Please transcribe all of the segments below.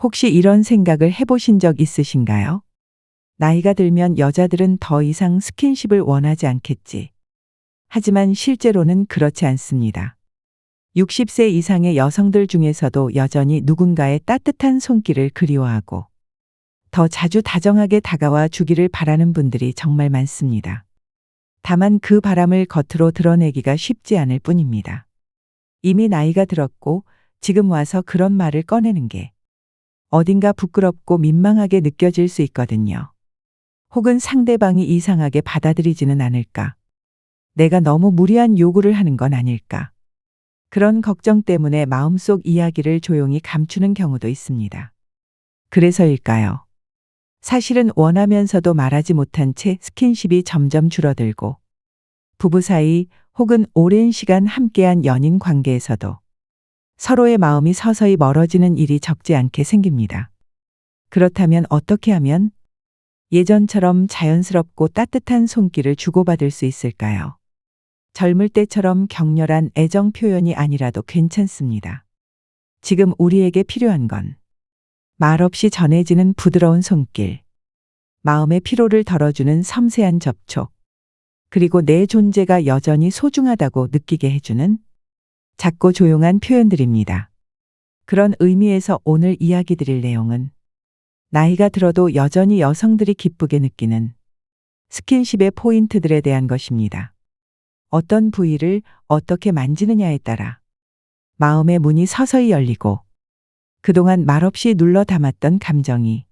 혹시 이런 생각을 해보신 적 있으신가요? 나이가 들면 여자들은 더 이상 스킨십을 원하지 않겠지. 하지만 실제로는 그렇지 않습니다. 60세 이상의 여성들 중에서도 여전히 누군가의 따뜻한 손길을 그리워하고 더 자주 다정하게 다가와 주기를 바라는 분들이 정말 많습니다. 다만 그 바람을 겉으로 드러내기가 쉽지 않을 뿐입니다. 이미 나이가 들었고 지금 와서 그런 말을 꺼내는 게 어딘가 부끄럽고 민망하게 느껴질 수 있거든요. 혹은 상대방이 이상하게 받아들이지는 않을까? 내가 너무 무리한 요구를 하는 건 아닐까? 그런 걱정 때문에 마음속 이야기를 조용히 감추는 경우도 있습니다. 그래서일까요? 사실은 원하면서도 말하지 못한 채 스킨십이 점점 줄어들고 부부 사이 혹은 오랜 시간 함께한 연인 관계에서도 서로의 마음이 서서히 멀어지는 일이 적지 않게 생깁니다. 그렇다면 어떻게 하면 예전처럼 자연스럽고 따뜻한 손길을 주고받을 수 있을까요? 젊을 때처럼 격렬한 애정 표현이 아니라도 괜찮습니다. 지금 우리에게 필요한 건 말없이 전해지는 부드러운 손길, 마음의 피로를 덜어주는 섬세한 접촉, 그리고 내 존재가 여전히 소중하다고 느끼게 해주는 작고 조용한 표현들입니다. 그런 의미에서 오늘 이야기 드릴 내용은 나이가 들어도 여전히 여성들이 기쁘게 느끼는 스킨십의 포인트들에 대한 것입니다. 어떤 부위를 어떻게 만지느냐에 따라 마음의 문이 서서히 열리고 그동안 말없이 눌러 담았던 감정이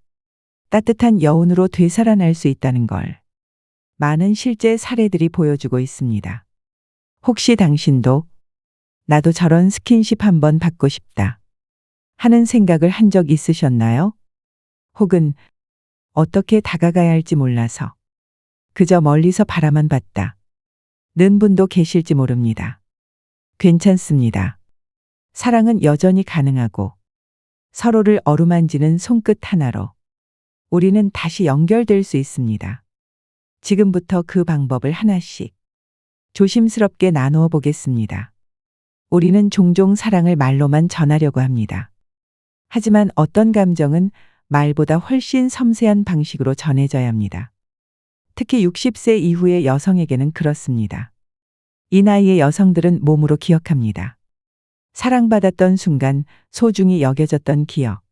따뜻한 여운으로 되살아날 수 있다는 걸 많은 실제 사례들이 보여주고 있습니다. 혹시 당신도 나도 저런 스킨십 한번 받고 싶다 하는 생각을 한 적 있으셨나요? 혹은 어떻게 다가가야 할지 몰라서 그저 멀리서 바라만 봤다 는 분도 계실지 모릅니다. 괜찮습니다. 사랑은 여전히 가능하고 서로를 어루만지는 손끝 하나로 우리는 다시 연결될 수 있습니다. 지금부터 그 방법을 하나씩 조심스럽게 나누어 보겠습니다. 우리는 종종 사랑을 말로만 전하려고 합니다. 하지만 어떤 감정은 말보다 훨씬 섬세한 방식으로 전해져야 합니다. 특히 60세 이후의 여성에게는 그렇습니다. 이 나이의 여성들은 몸으로 기억합니다. 사랑받았던 순간, 소중히 여겨졌던 기억,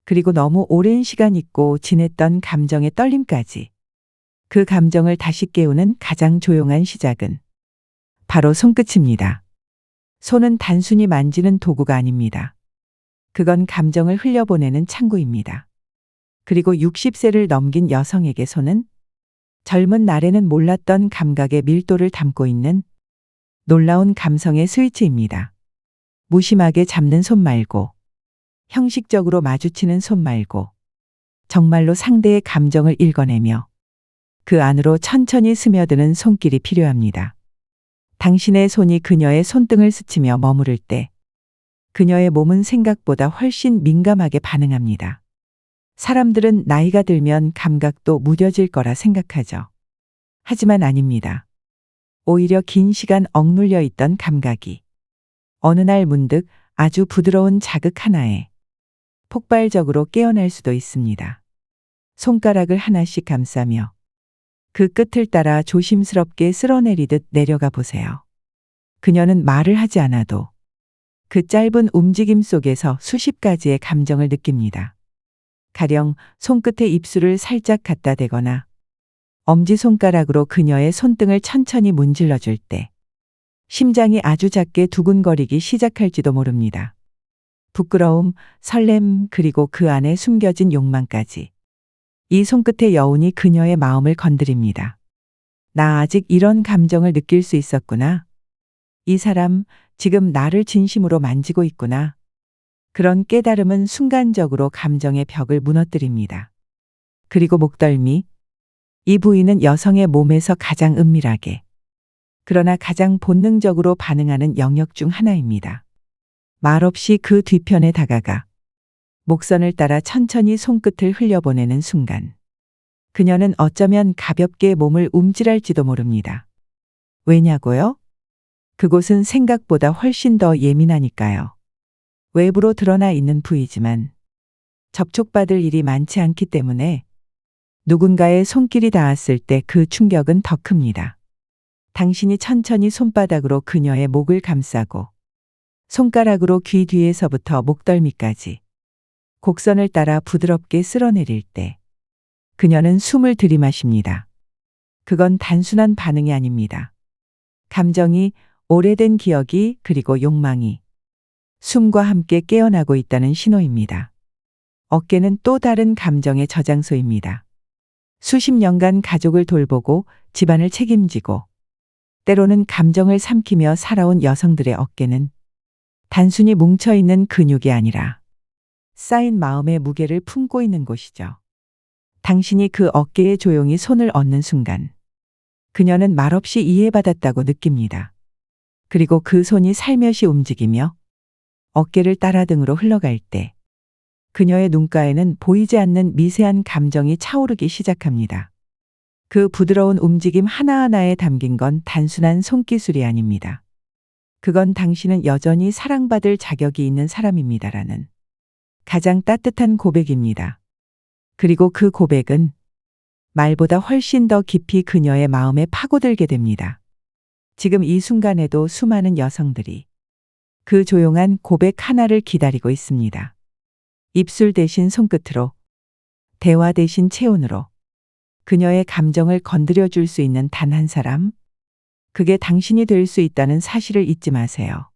그리고 너무 오랜 시간 잊고 지냈던 감정의 떨림까지. 그 감정을 다시 깨우는 가장 조용한 시작은 바로 손끝입니다. 손은 단순히 만지는 도구가 아닙니다. 그건 감정을 흘려보내는 창구입니다. 그리고 60세를 넘긴 여성에게 손은 젊은 날에는 몰랐던 감각의 밀도를 담고 있는 놀라운 감성의 스위치입니다. 무심하게 잡는 손 말고, 형식적으로 마주치는 손 말고, 정말로 상대의 감정을 읽어내며 그 안으로 천천히 스며드는 손길이 필요합니다. 당신의 손이 그녀의 손등을 스치며 머무를 때 그녀의 몸은 생각보다 훨씬 민감하게 반응합니다. 사람들은 나이가 들면 감각도 무뎌질 거라 생각하죠. 하지만 아닙니다. 오히려 긴 시간 억눌려 있던 감각이 어느 날 문득 아주 부드러운 자극 하나에 폭발적으로 깨어날 수도 있습니다. 손가락을 하나씩 감싸며 그 끝을 따라 조심스럽게 쓸어내리듯 내려가 보세요. 그녀는 말을 하지 않아도 그 짧은 움직임 속에서 수십 가지의 감정을 느낍니다. 가령 손끝에 입술을 살짝 갖다 대거나 엄지손가락으로 그녀의 손등을 천천히 문질러 줄 때 심장이 아주 작게 두근거리기 시작할지도 모릅니다. 부끄러움, 설렘, 그리고 그 안에 숨겨진 욕망까지. 이 손끝의 여운이 그녀의 마음을 건드립니다. 나 아직 이런 감정을 느낄 수 있었구나. 이 사람 지금 나를 진심으로 만지고 있구나. 그런 깨달음은 순간적으로 감정의 벽을 무너뜨립니다. 그리고 목덜미. 이 부위는 여성의 몸에서 가장 은밀하게, 그러나 가장 본능적으로 반응하는 영역 중 하나입니다. 말없이 그 뒤편에 다가가 목선을 따라 천천히 손끝을 흘려보내는 순간 그녀는 어쩌면 가볍게 몸을 움찔할지도 모릅니다. 왜냐고요? 그곳은 생각보다 훨씬 더 예민하니까요. 외부로 드러나 있는 부위지만 접촉받을 일이 많지 않기 때문에 누군가의 손길이 닿았을 때 그 충격은 더 큽니다. 당신이 천천히 손바닥으로 그녀의 목을 감싸고 손가락으로 귀 뒤에서부터 목덜미까지 곡선을 따라 부드럽게 쓸어내릴 때 그녀는 숨을 들이마십니다. 그건 단순한 반응이 아닙니다. 감정이, 오래된 기억이, 그리고 욕망이 숨과 함께 깨어나고 있다는 신호입니다. 어깨는 또 다른 감정의 저장소입니다. 수십 년간 가족을 돌보고 집안을 책임지고 때로는 감정을 삼키며 살아온 여성들의 어깨는 단순히 뭉쳐있는 근육이 아니라 쌓인 마음의 무게를 품고 있는 곳이죠. 당신이 그 어깨에 조용히 손을 얹는 순간 그녀는 말없이 이해받았다고 느낍니다. 그리고 그 손이 살며시 움직이며 어깨를 따라 등으로 흘러갈 때 그녀의 눈가에는 보이지 않는 미세한 감정이 차오르기 시작합니다. 그 부드러운 움직임 하나하나에 담긴 건 단순한 손기술이 아닙니다. 그건 당신은 여전히 사랑받을 자격이 있는 사람입니다라는 가장 따뜻한 고백입니다. 그리고 그 고백은 말보다 훨씬 더 깊이 그녀의 마음에 파고들게 됩니다. 지금 이 순간에도 수많은 여성들이 그 조용한 고백 하나를 기다리고 있습니다. 입술 대신 손끝으로, 대화 대신 체온으로 그녀의 감정을 건드려 줄 수 있는 단 한 사람, 그게 당신이 될 수 있다는 사실을 잊지 마세요.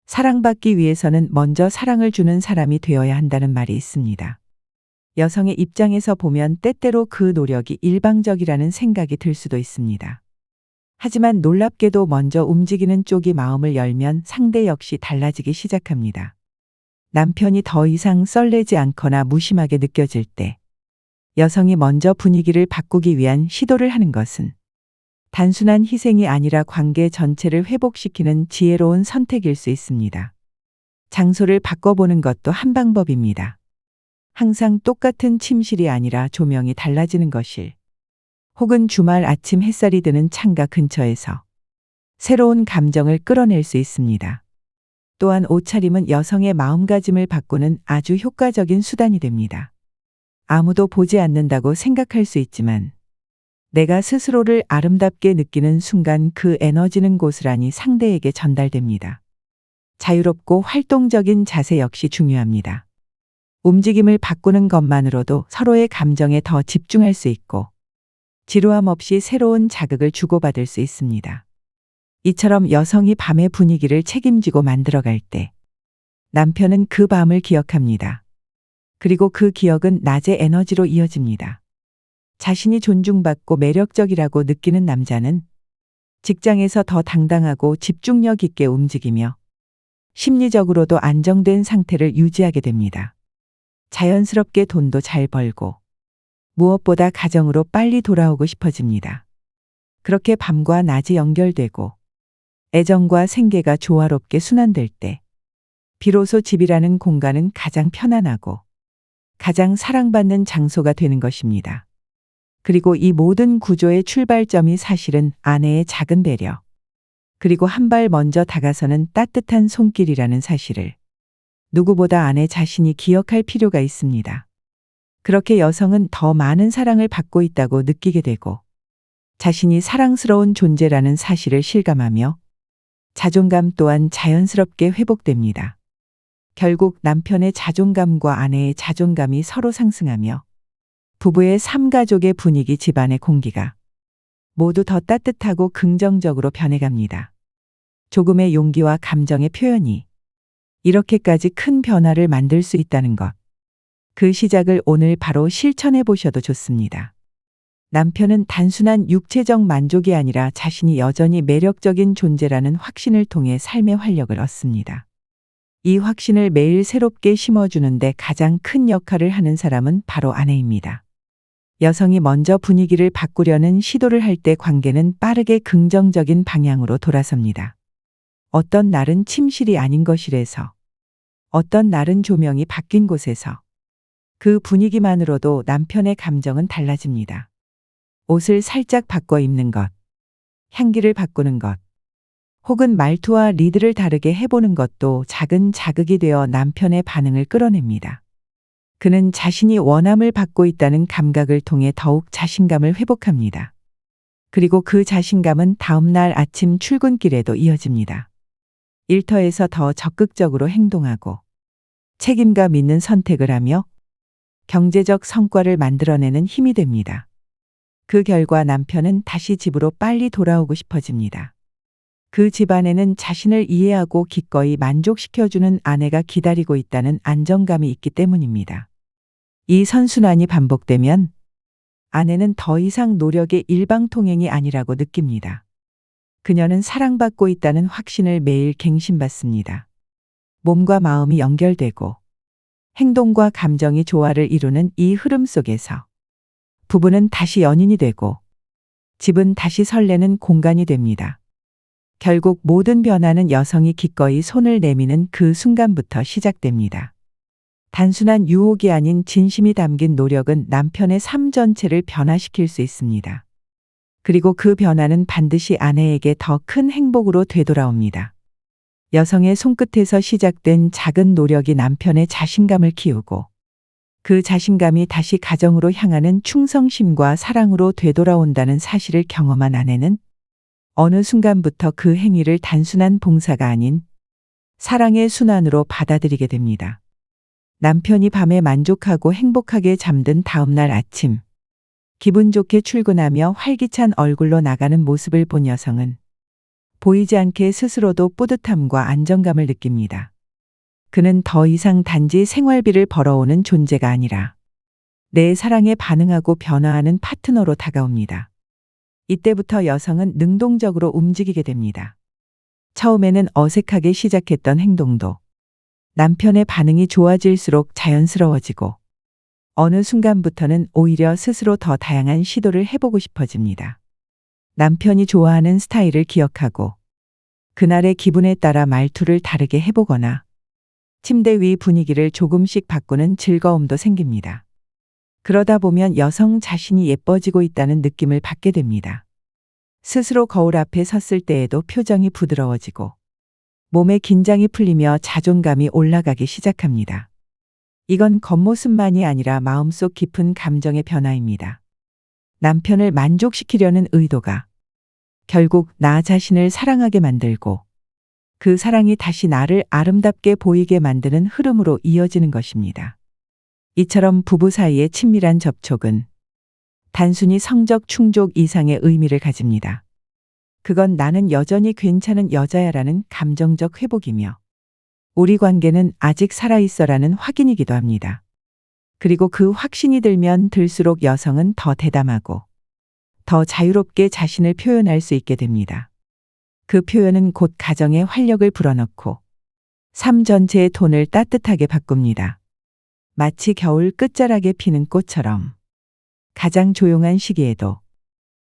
사랑받기 위해서는 먼저 사랑을 주는 사람이 되어야 한다는 말이 있습니다. 여성의 입장에서 보면 때때로 그 노력이 일방적이라는 생각이 들 수도 있습니다. 하지만 놀랍게도 먼저 움직이는 쪽이 마음을 열면 상대 역시 달라지기 시작합니다. 남편이 더 이상 썰레지 않거나 무심하게 느껴질 때 여성이 먼저 분위기를 바꾸기 위한 시도를 하는 것은 단순한 희생이 아니라 관계 전체를 회복시키는 지혜로운 선택일 수 있습니다. 장소를 바꿔보는 것도 한 방법입니다. 항상 똑같은 침실이 아니라 조명이 달라지는 것일, 혹은 주말 아침 햇살이 드는 창가 근처에서 새로운 감정을 끌어낼 수 있습니다. 또한 옷차림은 여성의 마음가짐을 바꾸는 아주 효과적인 수단이 됩니다. 아무도 보지 않는다고 생각할 수 있지만 내가 스스로를 아름답게 느끼는 순간 그 에너지는 고스란히 상대에게 전달됩니다. 자유롭고 활동적인 자세 역시 중요합니다. 움직임을 바꾸는 것만으로도 서로의 감정에 더 집중할 수 있고 지루함 없이 새로운 자극을 주고받을 수 있습니다. 이처럼 여성이 밤의 분위기를 책임지고 만들어갈 때 남편은 그 밤을 기억합니다. 그리고 그 기억은 낮의 에너지로 이어집니다. 자신이 존중받고 매력적이라고 느끼는 남자는 직장에서 더 당당하고 집중력 있게 움직이며 심리적으로도 안정된 상태를 유지하게 됩니다. 자연스럽게 돈도 잘 벌고 무엇보다 가정으로 빨리 돌아오고 싶어집니다. 그렇게 밤과 낮이 연결되고 애정과 생계가 조화롭게 순환될 때 비로소 집이라는 공간은 가장 편안하고 가장 사랑받는 장소가 되는 것입니다. 그리고 이 모든 구조의 출발점이 사실은 아내의 작은 배려, 그리고 한 발 먼저 다가서는 따뜻한 손길이라는 사실을 누구보다 아내 자신이 기억할 필요가 있습니다. 그렇게 여성은 더 많은 사랑을 받고 있다고 느끼게 되고 자신이 사랑스러운 존재라는 사실을 실감하며 자존감 또한 자연스럽게 회복됩니다. 결국 남편의 자존감과 아내의 자존감이 서로 상승하며 부부의 삶가족의 분위기, 집안의 공기가 모두 더 따뜻하고 긍정적으로 변해갑니다. 조금의 용기와 감정의 표현이 이렇게까지 큰 변화를 만들 수 있다는 것. 그 시작을 오늘 바로 실천해 보셔도 좋습니다. 남편은 단순한 육체적 만족이 아니라 자신이 여전히 매력적인 존재라는 확신을 통해 삶의 활력을 얻습니다. 이 확신을 매일 새롭게 심어주는데 가장 큰 역할을 하는 사람은 바로 아내입니다. 여성이 먼저 분위기를 바꾸려는 시도를 할 때 관계는 빠르게 긍정적인 방향으로 돌아섭니다. 어떤 날은 침실이 아닌 거실에서, 어떤 날은 조명이 바뀐 곳에서 그 분위기만으로도 남편의 감정은 달라집니다. 옷을 살짝 바꿔 입는 것, 향기를 바꾸는 것, 혹은 말투와 리드를 다르게 해보는 것도 작은 자극이 되어 남편의 반응을 끌어냅니다. 그는 자신이 원함을 받고 있다는 감각을 통해 더욱 자신감을 회복합니다. 그리고 그 자신감은 다음 날 아침 출근길에도 이어집니다. 일터에서 더 적극적으로 행동하고 책임감 있는 선택을 하며 경제적 성과를 만들어내는 힘이 됩니다. 그 결과 남편은 다시 집으로 빨리 돌아오고 싶어집니다. 그 집안에는 자신을 이해하고 기꺼이 만족시켜주는 아내가 기다리고 있다는 안정감이 있기 때문입니다. 이 선순환이 반복되면 아내는 더 이상 노력의 일방통행이 아니라고 느낍니다. 그녀는 사랑받고 있다는 확신을 매일 갱신받습니다. 몸과 마음이 연결되고 행동과 감정이 조화를 이루는 이 흐름 속에서 부부는 다시 연인이 되고 집은 다시 설레는 공간이 됩니다. 결국 모든 변화는 여성이 기꺼이 손을 내미는 그 순간부터 시작됩니다. 단순한 유혹이 아닌 진심이 담긴 노력은 남편의 삶 전체를 변화시킬 수 있습니다. 그리고 그 변화는 반드시 아내에게 더 큰 행복으로 되돌아옵니다. 여성의 손끝에서 시작된 작은 노력이 남편의 자신감을 키우고 그 자신감이 다시 가정으로 향하는 충성심과 사랑으로 되돌아온다는 사실을 경험한 아내는 어느 순간부터 그 행위를 단순한 봉사가 아닌 사랑의 순환으로 받아들이게 됩니다. 남편이 밤에 만족하고 행복하게 잠든 다음 날 아침, 기분 좋게 출근하며 활기찬 얼굴로 나가는 모습을 본 여성은 보이지 않게 스스로도 뿌듯함과 안정감을 느낍니다. 그는 더 이상 단지 생활비를 벌어오는 존재가 아니라 내 사랑에 반응하고 변화하는 파트너로 다가옵니다. 이때부터 여성은 능동적으로 움직이게 됩니다. 처음에는 어색하게 시작했던 행동도 남편의 반응이 좋아질수록 자연스러워지고 어느 순간부터는 오히려 스스로 더 다양한 시도를 해보고 싶어집니다. 남편이 좋아하는 스타일을 기억하고 그날의 기분에 따라 말투를 다르게 해보거나 침대 위 분위기를 조금씩 바꾸는 즐거움도 생깁니다. 그러다 보면 여성 자신이 예뻐지고 있다는 느낌을 받게 됩니다. 스스로 거울 앞에 섰을 때에도 표정이 부드러워지고 몸의 긴장이 풀리며 자존감이 올라가기 시작합니다. 이건 겉모습만이 아니라 마음속 깊은 감정의 변화입니다. 남편을 만족시키려는 의도가 결국 나 자신을 사랑하게 만들고 그 사랑이 다시 나를 아름답게 보이게 만드는 흐름으로 이어지는 것입니다. 이처럼 부부 사이의 친밀한 접촉은 단순히 성적 충족 이상의 의미를 가집니다. 그건 나는 여전히 괜찮은 여자야라는 감정적 회복이며 우리 관계는 아직 살아있어라는 확인이기도 합니다. 그리고 그 확신이 들면 들수록 여성은 더 대담하고 더 자유롭게 자신을 표현할 수 있게 됩니다. 그 표현은 곧 가정에 활력을 불어넣고 삶 전체의 톤을 따뜻하게 바꿉니다. 마치 겨울 끝자락에 피는 꽃처럼 가장 조용한 시기에도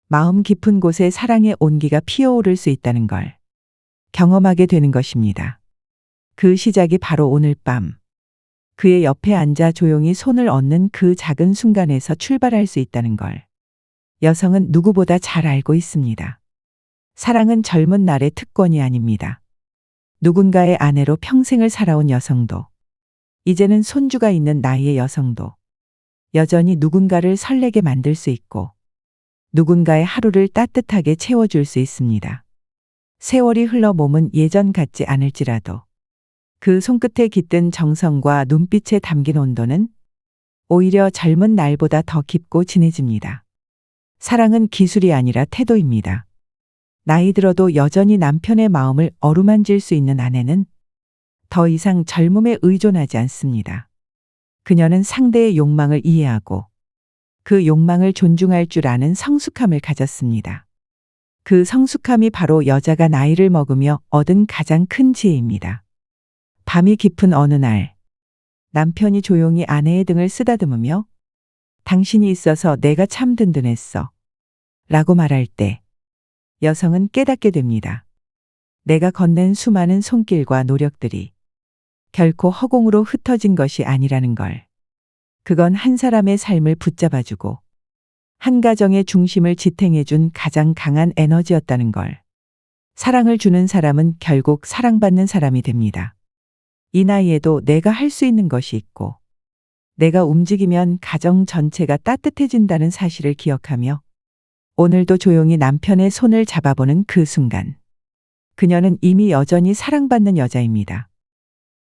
마음 깊은 곳에 사랑의 온기가 피어오를 수 있다는 걸 경험하게 되는 것입니다. 그 시작이 바로 오늘 밤 그의 옆에 앉아 조용히 손을 얹는 그 작은 순간에서 출발할 수 있다는 걸 여성은 누구보다 잘 알고 있습니다. 사랑은 젊은 날의 특권이 아닙니다. 누군가의 아내로 평생을 살아온 여성도 이제는 손주가 있는 나이의 여성도 여전히 누군가를 설레게 만들 수 있고 누군가의 하루를 따뜻하게 채워줄 수 있습니다. 세월이 흘러 몸은 예전 같지 않을지라도 그 손끝에 깃든 정성과 눈빛에 담긴 온도는 오히려 젊은 날보다 더 깊고 진해집니다. 사랑은 기술이 아니라 태도입니다. 나이 들어도 여전히 남편의 마음을 어루만질 수 있는 아내는 더 이상 젊음에 의존하지 않습니다. 그녀는 상대의 욕망을 이해하고 그 욕망을 존중할 줄 아는 성숙함을 가졌습니다. 그 성숙함이 바로 여자가 나이를 먹으며 얻은 가장 큰 지혜입니다. 밤이 깊은 어느 날 남편이 조용히 아내의 등을 쓰다듬으며 당신이 있어서 내가 참 든든했어 라고 말할 때 여성은 깨닫게 됩니다. 내가 건넨 수많은 손길과 노력들이 결코 허공으로 흩어진 것이 아니라는 걸. 그건 한 사람의 삶을 붙잡아주고 한 가정의 중심을 지탱해준 가장 강한 에너지였다는 걸. 사랑을 주는 사람은 결국 사랑받는 사람이 됩니다. 이 나이에도 내가 할 수 있는 것이 있고 내가 움직이면 가정 전체가 따뜻해진다는 사실을 기억하며 오늘도 조용히 남편의 손을 잡아보는 그 순간. 그녀는 이미 여전히 사랑받는 여자입니다.